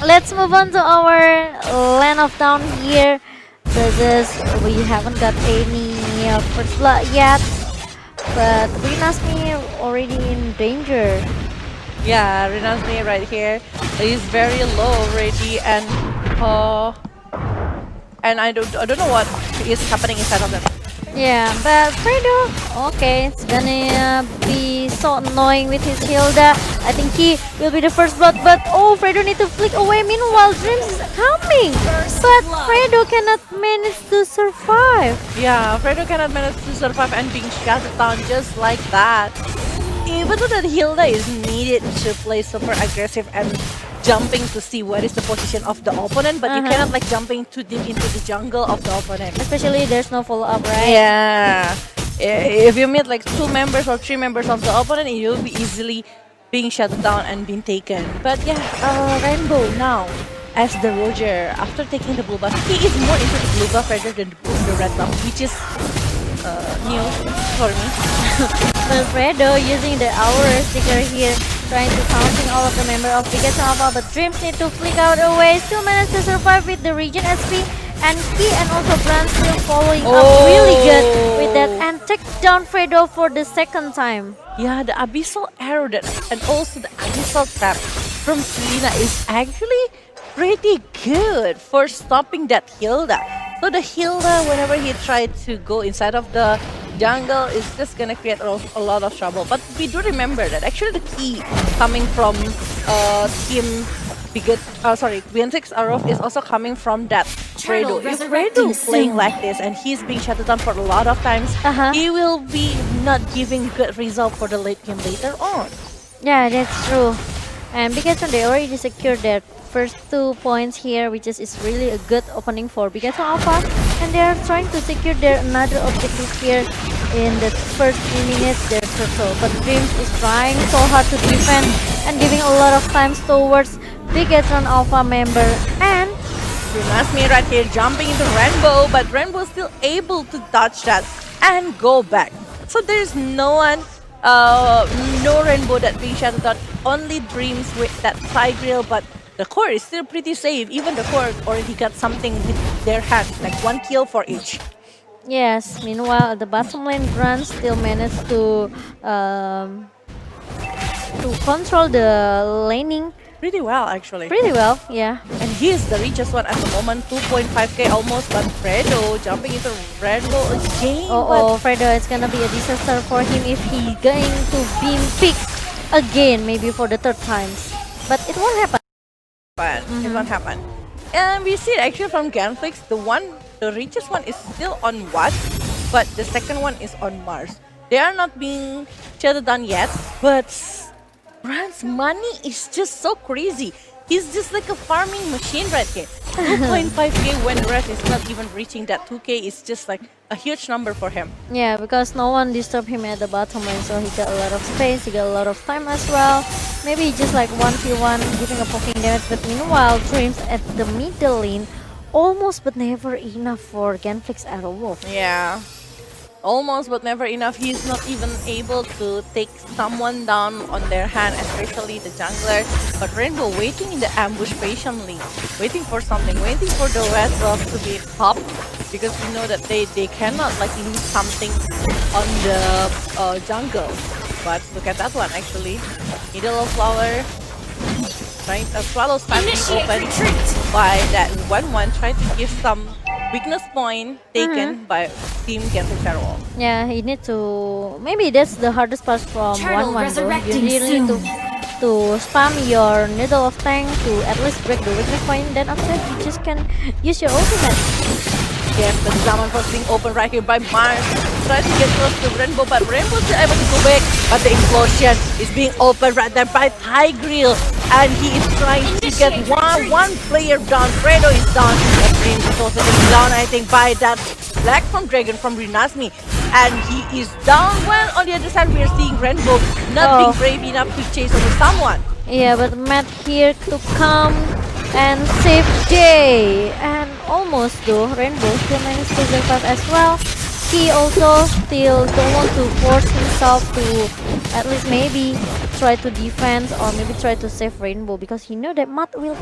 let's move on to our land of down here. This is, we haven't got any first blood yet, but Rinazmi already in danger. Yeah, Rinazmi right here is very low already, uh, and I don't know what is happening inside of them. Yeah, but FREDO, okay, it's gonna be so annoying with his Hilda. I think he will be the first blood, but oh, FREDO need to flick away. Meanwhile, Dreams is coming, but FREDO cannot manage to survive. Yeah, FREDO cannot manage to survive and being shut down just like that. Even though that Hilda is needed to play super aggressive and jumping to see what is the position of the opponent, but you cannot like jumping too deep into the jungle of the opponent. Especially there's no follow-up, right? Yeah. If you meet like 2 members or 3 members of the opponent, you'll be easily being shut down and being taken. But yeah, RENBO now as the Roger, after taking the blue buff, he is more into the blue buff rather than the red buff, which is new for me. But FREDO using the Aura sticker here, trying to counting all of the member of Bigetron Alpha, but Dreams need to flick out away, still managed to survive with the region SP, and he and also BRANZ still following up really good with that and take down FREDO for the second time. Yeah, the Abyssal Arrow and also the Abyssal Trap from Selena is actually pretty good for stopping that Hilda. So the Hilda, whenever he tried to go inside of the jungle, is just gonna create a lot of trouble. But we do remember that actually the key coming from team Genflix Aerowolf is also coming from that FREDO. If FREDO playing like this and he's being shut down for a lot of times, he will be not giving good result for the late game later on. Yeah, that's true. And Bigetron, they already secured their first 2 points here, which is really a good opening for Bigetron Alpha. And they are trying to secure their another objective here in the first 3 minutes, their turtle. But Dreams is trying so hard to defend and giving a lot of times towards Bigetron Alpha member. And Rinazmi right here jumping into RENBO, but RENBO is still able to dodge that and go back. So there's no one, no RENBO that being shut down, only Dreams with that Tigreal, but the core is still pretty safe. Even the core already got something with their hand, like 1 kill for each. yes, meanwhile, the bottom lane BRANZ still managed to control the laning Pretty well, actually. pretty well, yeah. And he is the richest one at the moment, 2.5k almost, but FREDO jumping into RENBO again. Oh, FREDO, it's gonna be a disaster for him if he going to beam pick again, maybe for the 3rd times. But it won't happen. But it won't happen. And we see it actually from Genflix, the richest one is still on Watt, but the second one is on Mars. They are not being shut down yet, but BRANZ's money is just so crazy. He's just like a farming machine right here. 2.5k when the rest is not even reaching that 2k is just like a huge number for him. Yeah, because no one disturbed him at the bottom lane, so he got a lot of space, he got a lot of time as well. Maybe just like 1v1 giving a poking damage, but meanwhile Dreams at the middle lane almost but never enough for Genflix Aerowolf. Yeah. Almost but never enough. He's not even able to take someone down on their hand, especially the jungler. But RENBO waiting in the ambush patiently, waiting for something, waiting for the red buff to be popped, because we know that they cannot like lose something on the jungle. But look at that one actually. Middle of flower, trying swallow spamming open by that Wanwan, trying to give some weakness point taken by Team Genflix Aerowolf. Yeah, he need to. Maybe that's the hardest part from Wanwan though. You really need to spam your needle of tank to at least break the weakness point. Then after you just can use your ultimate. Yes, the Zaman was being open right here by Mars. Try to get close to RENBO, but RENBO still able to go back. But the explosion is being opened right there by Tigreal. And he is trying to get one player down. FREDO is down. But Dreams is also getting down, I think, by that Black from Dragon from Rinazmi. And he is down. Well, on the other side, we are seeing RENBO not being brave enough to chase over someone. Yeah, but Matt here to come and save Jay. And almost though, RENBO still managed to survive as well. He also still don't want to force himself to at least maybe try to defense or maybe try to save Rainbow because he know that Matt will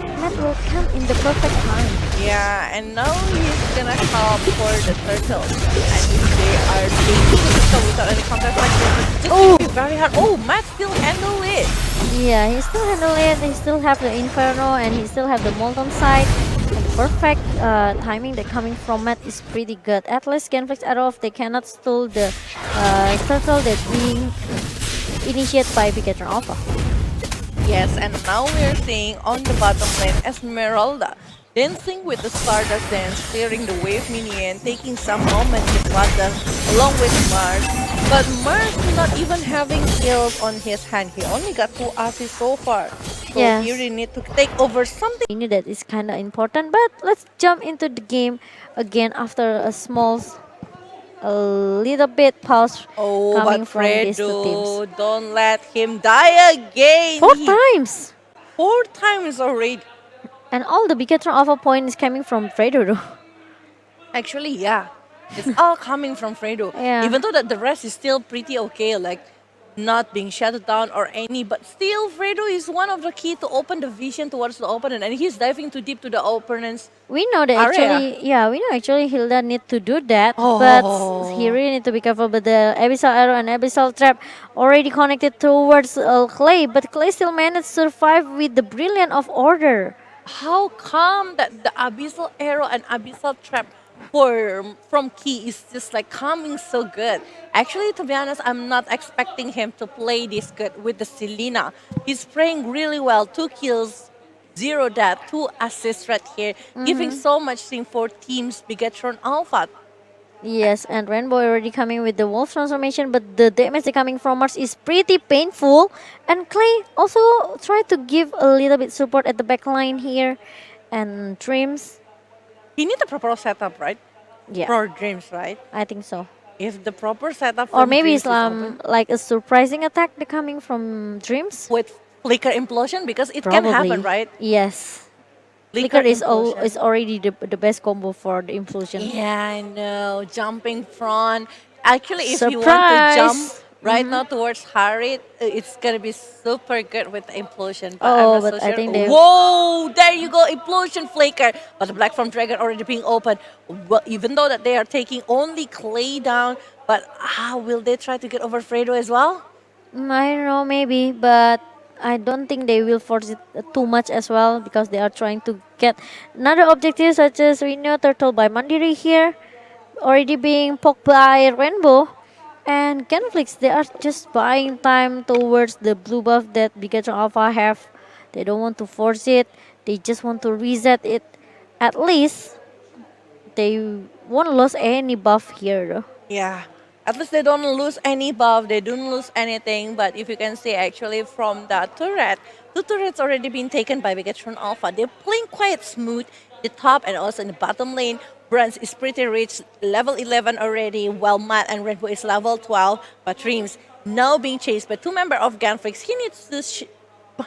come in the perfect time. Yeah, and now he's gonna help for the turtles. And if they are able to do so without any counter like this, it's just Oh, gonna be very hard. Oh, Matt still handle it. yeah, he still handle it. He still have the Inferno and he still have the Molten Side. And perfect timing that coming from Matt is pretty good. At least Genflix Aerowolf, they cannot steal the turtle that being initiated by Bigetron Alpha. Yes, and now we're seeing on the bottom lane Esmeralda dancing with the Stardust dance, clearing the wave minion, taking some moment with bottom along with Mars. But Mars not even having kills on his hand. He only got 2 assists so far. So Yes. he really need to take over something. I knew that is kind of important, but let's jump into the game again after a little bit pause Oh, coming but from these two teams. Fredo, don't let him die again. 4 times! 4 times already. And all the Bigetron Alpha point is coming from Fredo though. Actually, yeah. It's all coming from Fredo. Yeah. Even though that the rest is still pretty okay, like not being shut down or any, but still Fredo is one of the key to open the vision towards the opponent, and he's diving too deep to the opponent's. We know that Area. actually, yeah, we know actually Hilda need to do that, Oh. but he really need to be careful. But the Abyssal Arrow and Abyssal Trap already connected towards Clay, but Clay still managed to survive with the brilliant of order. How come that the Abyssal Arrow and Abyssal Trap from Key is just like coming so good? Actually, to be honest, I'm not expecting him to play this good with the Selena. He's playing really well. 2 kills, 0 death, 2 assists right here, giving so much thing for teams Bigetron Alpha. Yes, and Rainbow already coming with the wolf transformation, but the damage that coming from Mars is pretty painful. And Clay also tried to give a little bit support at the back line here, and Dreams, He need a proper setup, right? yeah, For Dreams, right? I think so. If the proper setup Or from maybe Dreams it's is open, like a surprising attack that coming from Dreams. with Flicker Implosion, because it can Probably. happen, right? Yes. Flicker is Implosion. already the best combo for the implosion. Yeah, I know. Jumping front. Actually, if you want Surprise! to jump right now towards Harith, it's gonna be super good with the implosion. But I'm Oh, not but so I sure. think they- Whoa! There you go, implosion flicker. But the Black Form Dragon already being open. Well, even though that they are taking only Clay down, but how will they try to get over Fredo as well? I don't know, maybe, but I don't think they will force it too much as well because they are trying to get another objective such as we know Turtle by Mandiri here already being poked by Rainbow and Genflix. They are just buying time towards the blue buff that Bigetron Alpha have. They don't want to force it. They just want to reset it. At least they won't lose any buff here though. Yeah. At least they don't lose any buff, they don't lose anything. But if you can see actually from the turret, 2 turrets already been taken by Bigetron Alpha. They're playing quite smooth. The top and also in the bottom lane, BRANZ is pretty rich, level 11 already, while Matt and RENBO is level 12. But Dreams now being chased by 2 members of Genflix. He needs to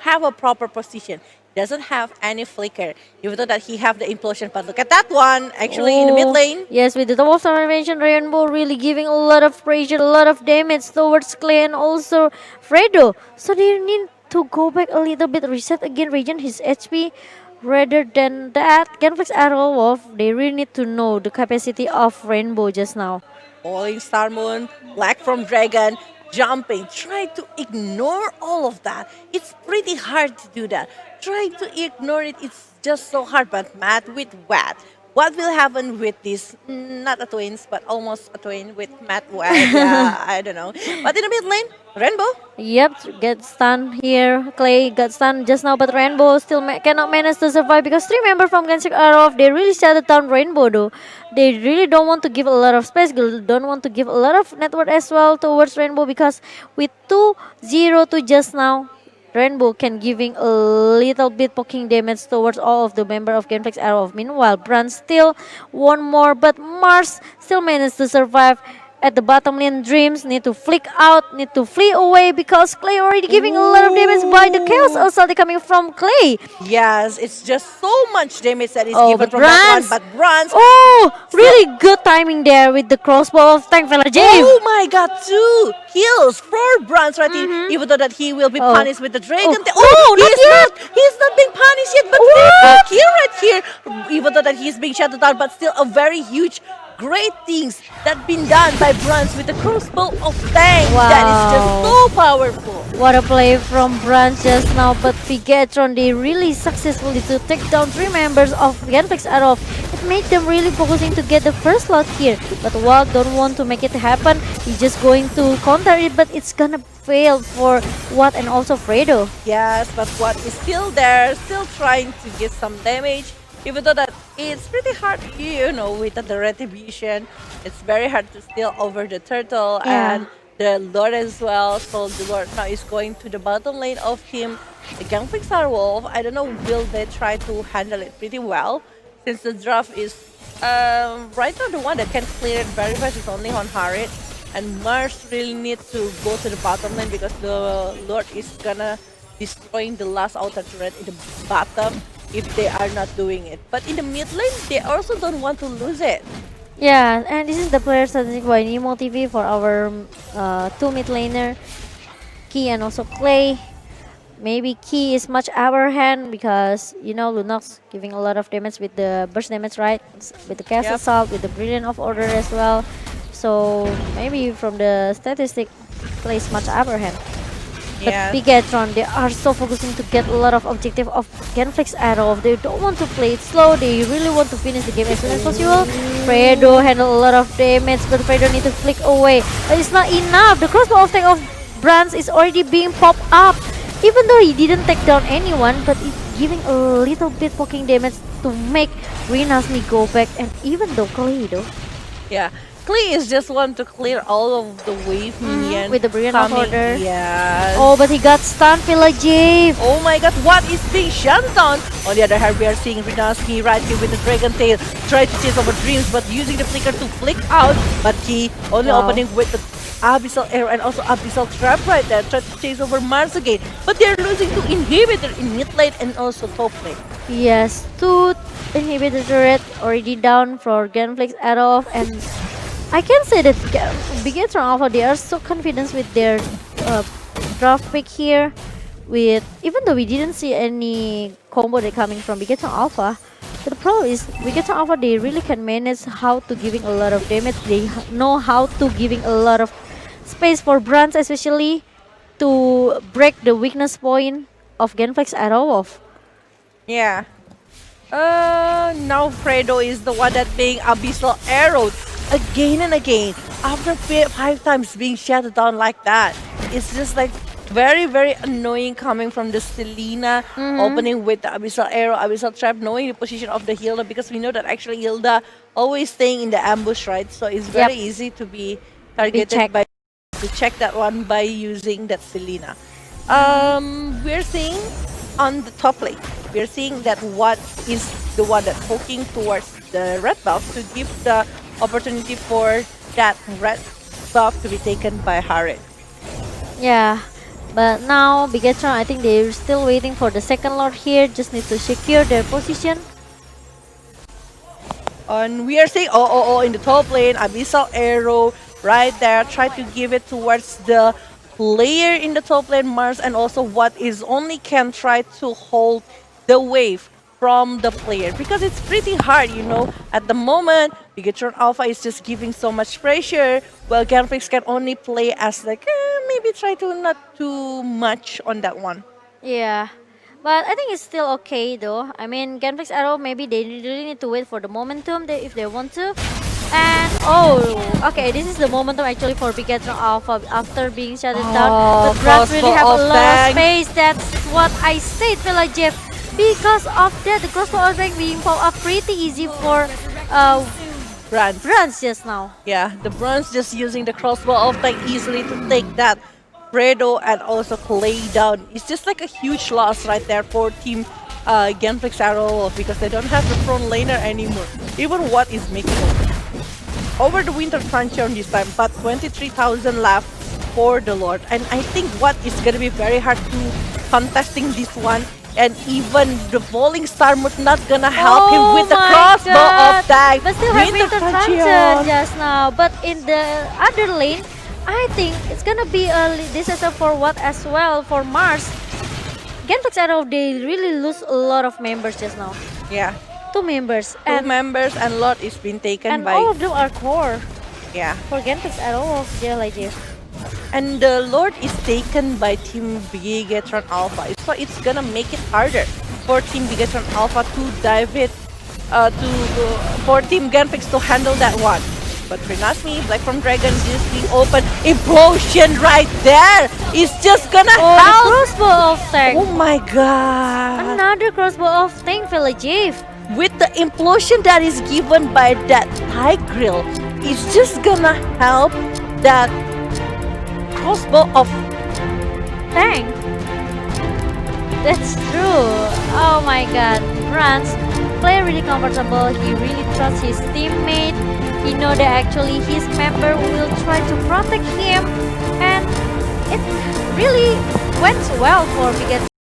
have a proper position. Doesn't have any flicker, even though that he have the implosion. But look at that one, actually in the mid Oh, lane. yes, with the double transformation, Rainbow really giving a lot of pressure, a lot of damage towards Clay and also Fredo. So they need to go back a little bit, reset again, regen his HP. Rather than that, Genflix Aerowolf, they really need to know the capacity of Rainbow just now. Falling Star Moon, Black from Dragon, jumping. Try to ignore all of that. It's pretty hard to do that. Try to ignore it. It's just so hard. But Matt with Wat. What will happen with this? Not a twins, but almost a twin with Matt Wat. Yeah, I don't know. But in the mid lane, Rainbow. Yep, get stunned here. Clay got stunned just now, but Rainbow still cannot manage to survive because 3 members from Genflix Aerowolf, they really shut down Rainbow though. They really don't want to give a lot of space, don't want to give a lot of network as well towards Rainbow because with 2-0 just now, Rainbow can giving a little bit poking damage towards all of the member of Genflix Aerowolf. Meanwhile, BRANZ still one more, but Mars still managed to survive. at the bottom lane. Dreams need to flick out, need to flee away because Clay already giving a lot of damage by the Chaos Ooh. Assault coming from Clay. Yes, it's just so much damage that is Oh, given but from that one, BRANZ. but Bronze Oh, still. really good timing there with the crossbow of Tank Velajave. Oh my god, 2 kills for Bronze right here, Mm-hmm. even though that he will be Oh. punished with the Oh, Dragon Tail. no, Oh, not yet. he's not being punished yet, but triple What? kill right here. Even though that he's being shut down, but still a very huge great things that been done by Bronze with the crossbow of Tank. That is just Wow. so powerful. What a play from BRANZ just now, but Bigetron, they really successfully to take down 3 members of Genflix Aerowolf. It made them really focusing to get the first lot here, but Walt don't want to make it happen. He's just going to counter it, but it's gonna fail for Watt and also FREDO. Yes, but what is still there, still trying to get some damage. Even though that it's pretty hard, you know, with the retribution, it's very hard to steal over the turtle Yeah. and the Lord as well. So the Lord now is going to the bottom lane of him. The Genflix Aerowolf, I don't know, will they try to handle it pretty well? Since the draft is right now the one that can clear it very fast is only on Harith. And Mars really need to go to the bottom lane because the Lord is gonna destroying the last outer turret in the bottom if they are not doing it. But in the mid lane, they also don't want to lose it. Yeah, and this is the player statistic by Nemo TV for our 2 mid laner, Key and also Clay. Maybe Key is much upper hand because you know Lunox giving a lot of damage with the burst damage, right? With the Chaos Yep. Assault, with the Brilliant of Order as well. So maybe from the statistic, Clay is much upper hand. But Yeah. Bigetron, they are so focusing to get a lot of objective of Genflix Aerowolf. They don't want to play it slow. They really want to finish the game as soon as possible. FREDO handle a lot of damage, but FREDO need to flick away. But it's not enough. The crossbow of tank of BRANZ is already being popped up. Even though he didn't take down anyone, but it's giving a little bit poking damage to make Rinazmi go back. And even though Khaleed, Yeah. Klee is just want to clear all of the wave minion with the Brilliant of coming. Order. Yes. Oh, but he got stunned, Velajave. Oh my god, what is being shut down? On the other hand, we are seeing Rinazmi right here with the Dragon Tail, try to chase over Dreams, but using the flicker to flick out. But he only Wow. opening with the Abyssal Arrow and also Abyssal Trap right there, try to chase over Mars again. But they're losing to Inhibitor in mid lane and also top lane. Yes, 2 inhibitor turret already down for Genflix Aerowolf, and I can say that Bigetron Alpha, they are so confident with their draft pick here. With even though we didn't see any combo that coming from Bigetron Alpha, but the problem is Bigetron Alpha, they really can manage how to giving a lot of damage. They know how to giving a lot of space for BRANZ, especially to break the weakness point of Genflix Aerowolf. Yeah. Now FREDO is the one that being Abyssal Arrowed again and again. After 5 times being shut down like that, it's just like very, very annoying coming from the Selena opening with the Abyssal Arrow, Abyssal Trap, knowing the position of the Hilda because we know that actually Hilda always staying in the ambush, right? So it's very easy to be targeted checked. by to check that one by using that Selena. We're seeing on the top lane, we're seeing that what is the one that poking towards the red buff to give the opportunity for that red buff to be taken by Harith. Yeah, but now Bigetron, I think they're still waiting for the second lord here. Just need to secure their position. And we are seeing in the top lane, Abyssal Arrow right there. Try to give it towards the player in the top lane, Mars, and also what is only can try to hold the wave from the player because it's pretty hard, you know. At the moment, Bigetron Alpha is just giving so much pressure, while Genflix can only play as like maybe try to not too much on that one. Yeah, but I think it's still okay though. I mean, Genflix Arrow, maybe they really need to wait for the momentum if they want to. And okay, this is the momentum actually for Bigetron Alpha after being shut down. But BRANZ really have a crossbow of lot of tank. space. That's what I said, Velajave. Because of that, the crossbow of tank being popped up pretty easy for BRANZ. BRANZ just now. Yeah, the Bronze just using the crossbow of tank easily to take that FREDO and also Clay down. It's just like a huge loss right there for team Genflix Aerowolf because they don't have the front laner anymore. Even what is making it. over the Winter Frontier this time, but 23,000 left for the Lord. And I think what is gonna be very hard to contesting this one. And even the Falling Star Mood not gonna help him with the my crossbow God. of that But still have Winter Frontier just now. But in the other lane, I think it's gonna be a disaster for what as well for Mars. Genflix Aerowolf, they really lose a lot of members just now. Yeah, 2 members. two members and Lord is being taken And by all of them are core yeah. for Genflix Aerowolf, JLIJ. And the Lord is taken by Team Bigetron Alpha. So it's gonna make it harder for Team Bigetron Alpha to dive it, for Team Genflix to handle that one. But Rinazmi, Black from Dragon, just being open. Implosion right there is just gonna Oh, the help. crossbow of tank. Oh my god. Another crossbow of tank, Velajave. With the implosion that is given by that Tigreal, it's just gonna help that crossbow of Tank. That's true. Oh my god. BRANZ play really comfortable. He really trusts his teammate. He know that actually his member will try to protect him, and it really went well for Bigetron.